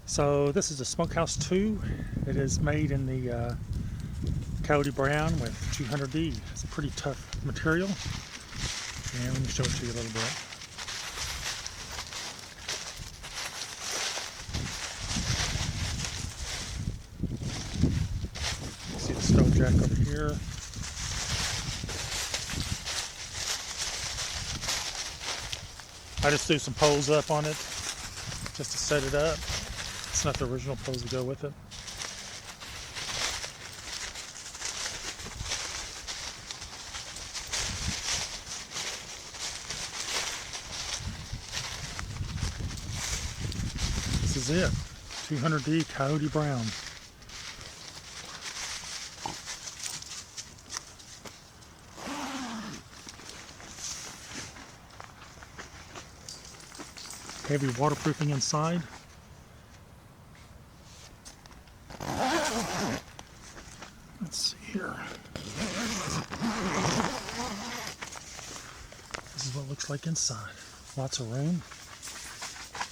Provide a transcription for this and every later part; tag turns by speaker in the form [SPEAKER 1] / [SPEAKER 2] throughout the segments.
[SPEAKER 1] So this is a Smokehouse 2. It is made in the Coyote Brown with 200D. It's a pretty tough material. And let me show it to you a little bit. See the stove jack over here. I just threw some poles up on it just to set it up. It's not the original poles to go with it. This is it. 200D Coyote Brown. Heavy waterproofing inside. Let's see here. This is what it looks like inside. Lots of room.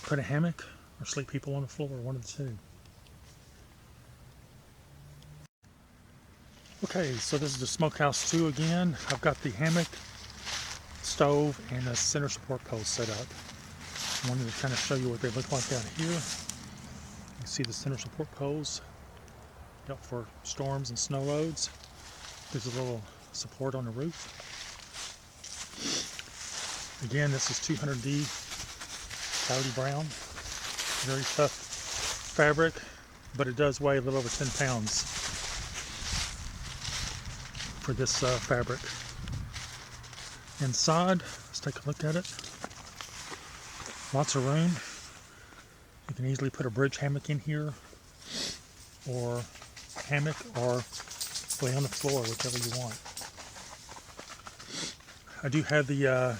[SPEAKER 1] Put a hammock or sleep people on the floor, one of the two. Okay, so this is the Smokehouse 2 again. I've got the hammock, stove, and the center support post set up. I wanted to kind of show you what they look like out here. You can see the center support poles up for storms and snow loads. There's a little support on the roof. Again, this is 200D Coyote Brown. Very tough fabric, but it does weigh a little over 10 pounds for this fabric. Inside, let's take a look at it. Lots of room. You can easily put a bridge hammock in here, or hammock, or lay on the floor, whichever you want. I do have the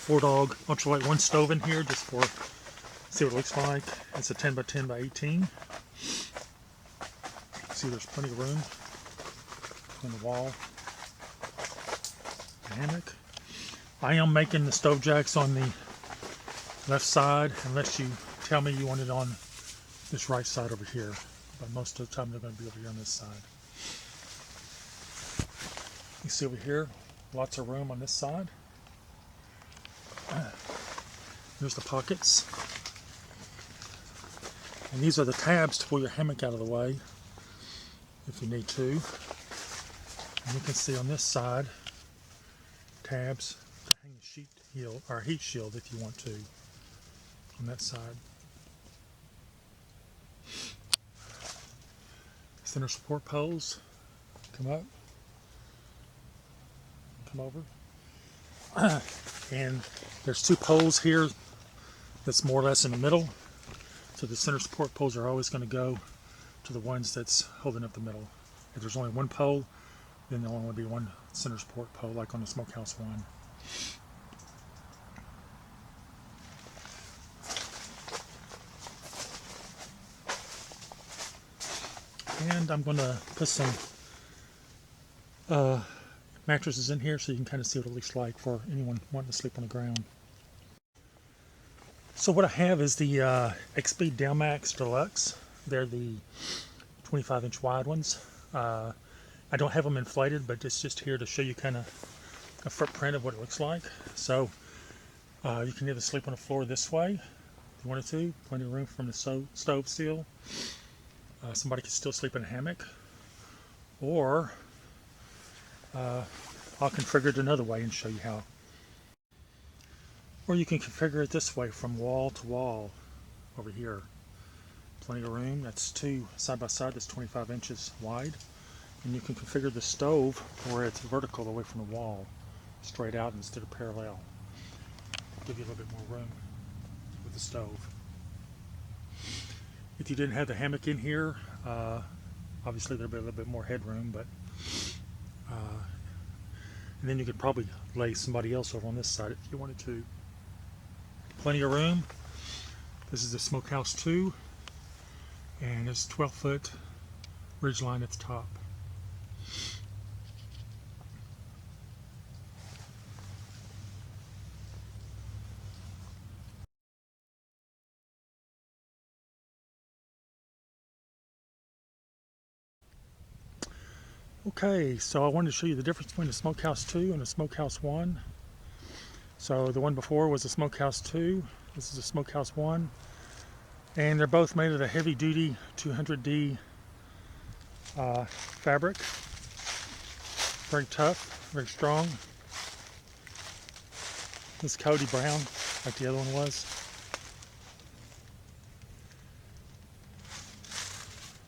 [SPEAKER 1] 4-dog ultralight 1 stove in here just for see what it looks like. It's a 10 by 10 by 18. See, there's plenty of room on the wall. The hammock. I am making the stove jacks on the left side, unless you tell me you want it on this right side over here. But most of the time they're going to be over here on this side. You see over here, lots of room on this side. There's the pockets. And these are the tabs to pull your hammock out of the way if you need to. And you can see on this side, tabs to hang the sheet shield, or heat shield if you want to, on that side. Center support poles come up, come over, and there's 2 poles here that's more or less in the middle. So the center support poles are always going to go to the ones that's holding up the middle. If there's only 1 pole, then there'll only be 1 center support pole, like on the Smokehouse 1. And I'm going to put some mattresses in here so you can kind of see what it looks like for anyone wanting to sleep on the ground. So what I have is the XP Delmax Deluxe. They're the 25-inch wide ones. I don't have them inflated, but it's just here to show you kind of a footprint of what it looks like. So you can either sleep on the floor this way if you wanted to. Plenty of room from the stove still. Somebody could still sleep in a hammock, or I'll configure it another way and show you how. Or you can configure it this way, from wall to wall over here. Plenty of room. That's 2 side by side. That's 25 inches wide. And you can configure the stove where it's vertical away from the wall, straight out instead of parallel. Give you a little bit more room with the stove. If you didn't have the hammock in here, obviously there'd be a little bit more headroom, but and then you could probably lay somebody else over on this side if you wanted to. Plenty of room. This is the Smokehouse 2, and it's 12-foot ridge line at the top. Okay, so I wanted to show you the difference between the Smokehouse 2 and the Smokehouse 1. So the one before was the Smokehouse 2. This is the Smokehouse 1. And they're both made of a heavy-duty 200D fabric. Very tough, very strong. This Cody brown, like the other one was.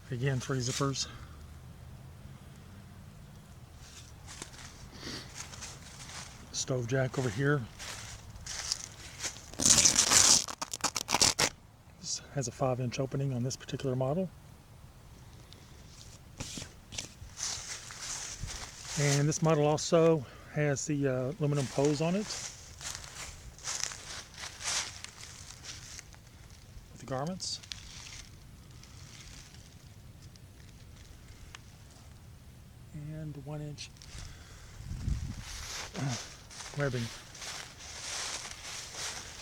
[SPEAKER 1] Again, 3 zippers. Stove jack over here. This has a 5-inch opening on this particular model. And this model also has the aluminum poles on it with the garments. And 1-inch webbing.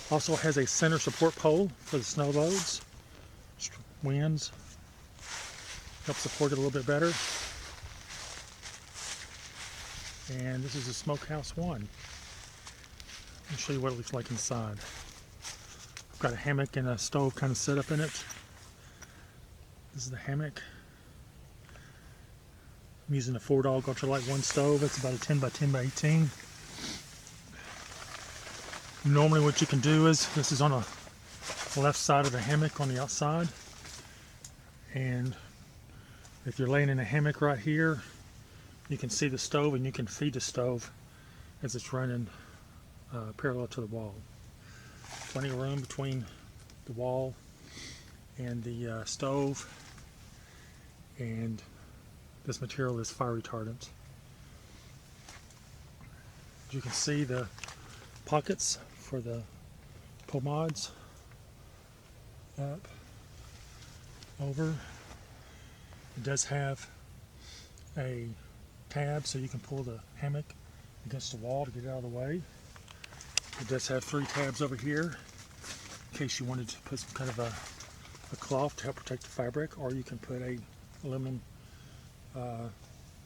[SPEAKER 1] Also has a center support pole for the snow loads. Winds help support it a little bit better. And this is the Smokehouse 1. Let me show you what it looks like inside. I've got a hammock and a stove kind of set up in it. This is the hammock. I'm using a 4-dog ultralight 1 stove. It's about a 10 by 10 by 18. Normally what you can do is, this is on the left side of the hammock on the outside. And if you're laying in a hammock right here, you can see the stove and you can feed the stove as it's running parallel to the wall. Plenty of room between the wall and the stove, and this material is fire retardant. You can see the pockets for the pomades up, over. It does have a tab so you can pull the hammock against the wall to get it out of the way. It does have 3 tabs over here in case you wanted to put some kind of a cloth to help protect the fabric, or you can put a aluminum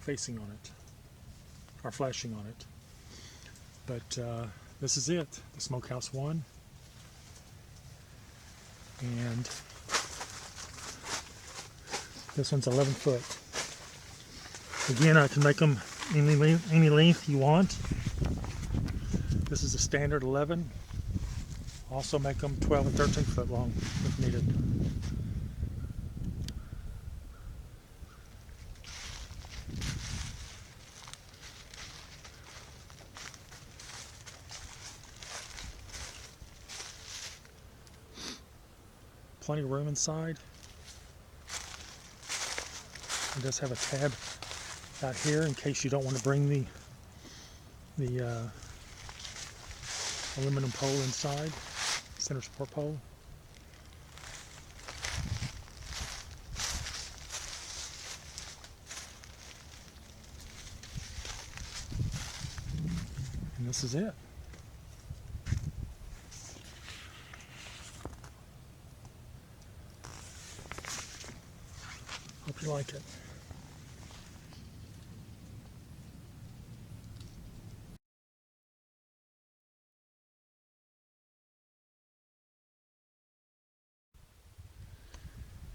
[SPEAKER 1] facing on it or flashing on it. But this is it, the Smokehouse 1. And this one's 11 foot. Again, I can make them any length you want. This is a standard 11. Also make them 12 and 13 foot long if needed. Plenty of room inside. It does have a tab out here in case you don't want to bring the aluminum pole inside, center support pole. And this is it. Hope you like it.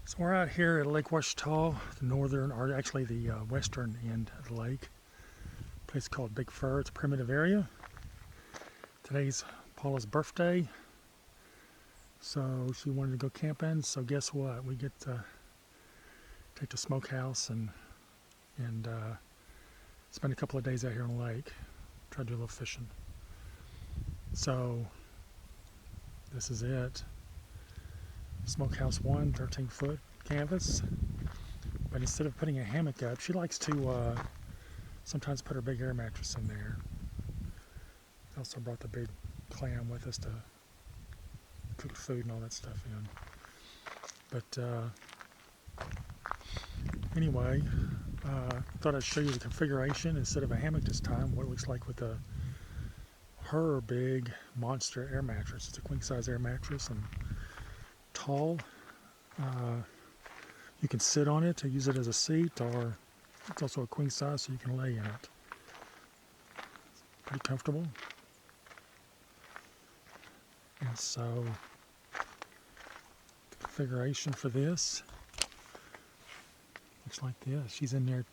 [SPEAKER 1] So we're out here at Lake Ouachita, the northern, or actually the western end of the lake. A place called Big Fur. It's a primitive area. Today's Paula's birthday, so she wanted to go camping. So guess what? We get to take the smokehouse and spend a couple of days out here on the lake. Try to do a little fishing. So this is it. Smokehouse 1, 13 foot canvas. But instead of putting a hammock up, she likes to sometimes put her big air mattress in there. Also brought the big clam with us to cook food and all that stuff in. But anyway, thought I'd show you the configuration instead of a hammock this time, what it looks like with her big monster air mattress. It's a queen size air mattress and tall. You can sit on it to use it as a seat, or It's also a queen size, so you can lay in it. Pretty comfortable. And so, the configuration for this looks like this. She's in there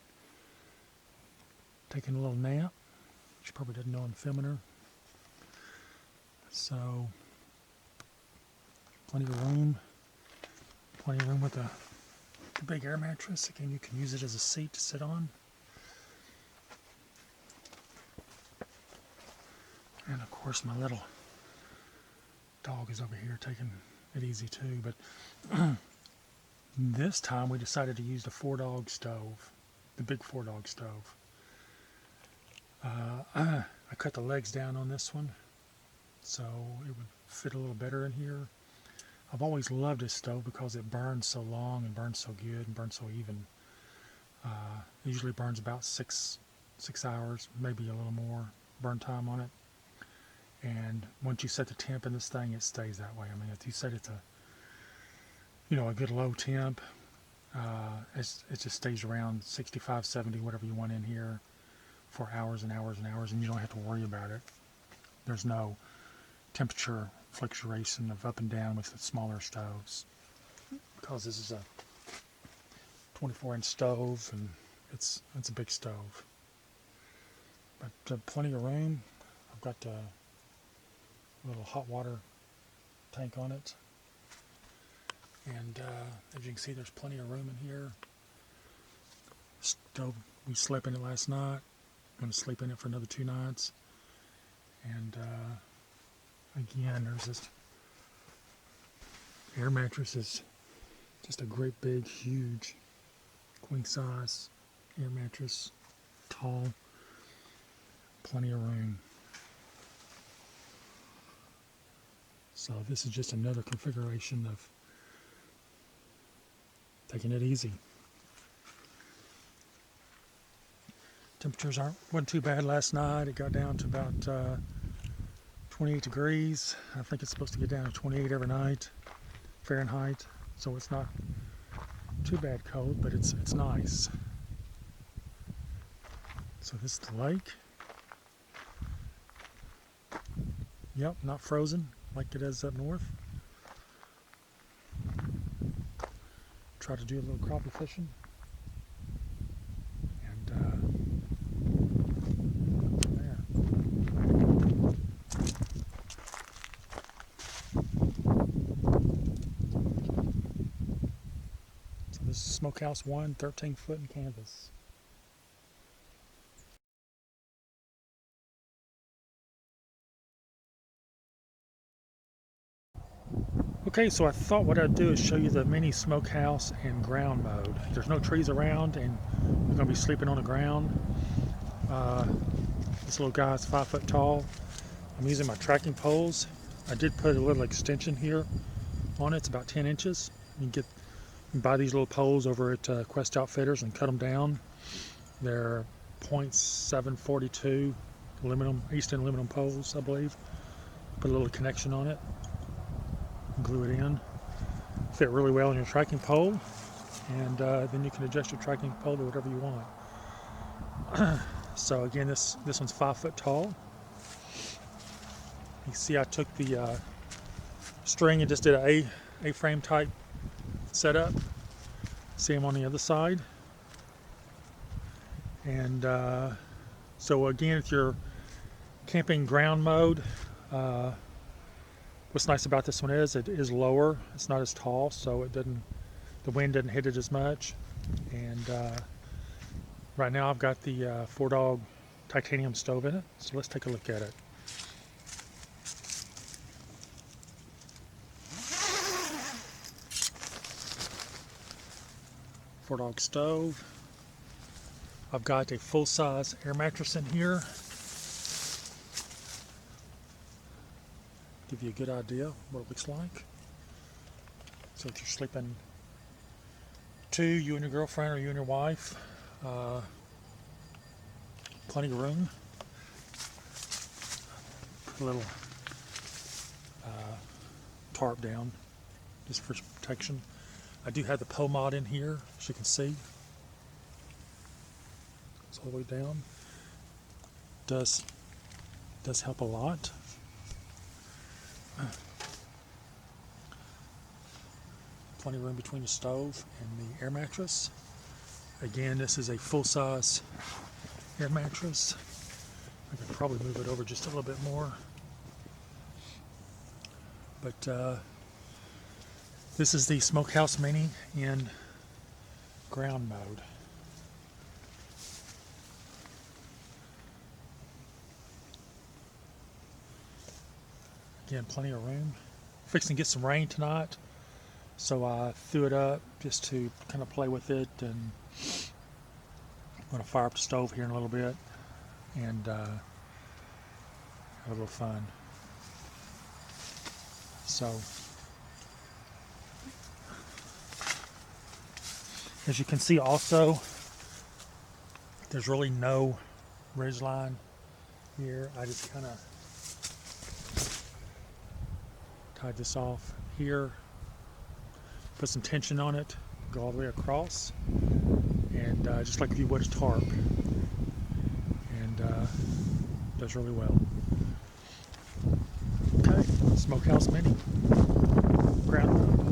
[SPEAKER 1] taking a little nap. She probably doesn't know I'm filming her. So, plenty of room. Plenty of room with a big air mattress. Again, you can use it as a seat to sit on. And of course, my little dog is over here taking it easy too. But this time we decided to use the 4-dog stove, the big 4-dog stove. I cut the legs down on this one so it would fit a little better in here. I've always loved this stove because it burns so long and burns so good and burns so even. It usually burns about six hours, maybe a little more burn time on it. And once you set the temp in this thing, it stays that way. I mean, if you set it to, a good low temp, it just stays around 65, 70, whatever you want in here for hours and hours and hours, and you don't have to worry about it. There's no temperature fluctuation of up and down with the smaller stoves, because this is a 24-inch stove and it's a big stove. But plenty of room. I've got a little hot water tank on it, and as you can see, there's plenty of room in here. Stove, we slept in it last night. I'm going to sleep in it for another 2 nights. And again, there's this air mattress. Is just a great big, huge, queen size air mattress, tall, plenty of room. So this is just another configuration of taking it easy. Temperatures wasn't too bad last night. It got down to about 28 degrees. I think it's supposed to get down to 28 every night, Fahrenheit. So it's not too bad cold, but it's nice. So this is the lake. Yep, not frozen like it is up north. Try to do a little crappie fishing. And there. So this is Smokehouse 1, 13 foot in canvas. Okay, so I thought what I'd do is show you the mini smokehouse in ground mode. There's no trees around and we're going to be sleeping on the ground. This little guy is 5 foot tall. I'm using my tracking poles. I did put a little extension here on it. It's about 10 inches. You can buy these little poles over at Quest Outfitters and cut them down. They're .742 aluminum, Easton aluminum poles, I believe. Put a little connection on it. Glue it in. Fit really well in your tracking pole, and then you can adjust your tracking pole to whatever you want. So again, this one's 5 foot tall. You see I took the string and just did an A-frame type setup. See them on the other side. And so again, if you're camping ground mode, what's nice about this one is it is lower. It's not as tall, so the wind doesn't hit it as much. And right now I've got the 4-dog titanium stove in it. So let's take a look at it. Four-dog stove. I've got a full-size air mattress in here. Give you a good idea what it looks like. So if you're sleeping 2, you and your girlfriend or you and your wife, plenty of room. Put a little tarp down just for protection. I do have the POMOD in here, as you can see. all the way down. Does help a lot. Plenty of room between the stove and the air mattress. Again, this is a full-size air mattress. I could probably move it over just a little bit more. But this is the Smokehouse Mini in ground mode. Again, plenty of room. Fixing to get some rain tonight, so I threw it up just to kind of play with it, and I'm going to fire up the stove here in a little bit and have a little fun. So, as you can see also, there's really no ridge line here. I just kind of tied this off here, put some tension on it, go all the way across, and just like if you would a tarp, and does really well. Okay, Smokehouse Mini, ground mode.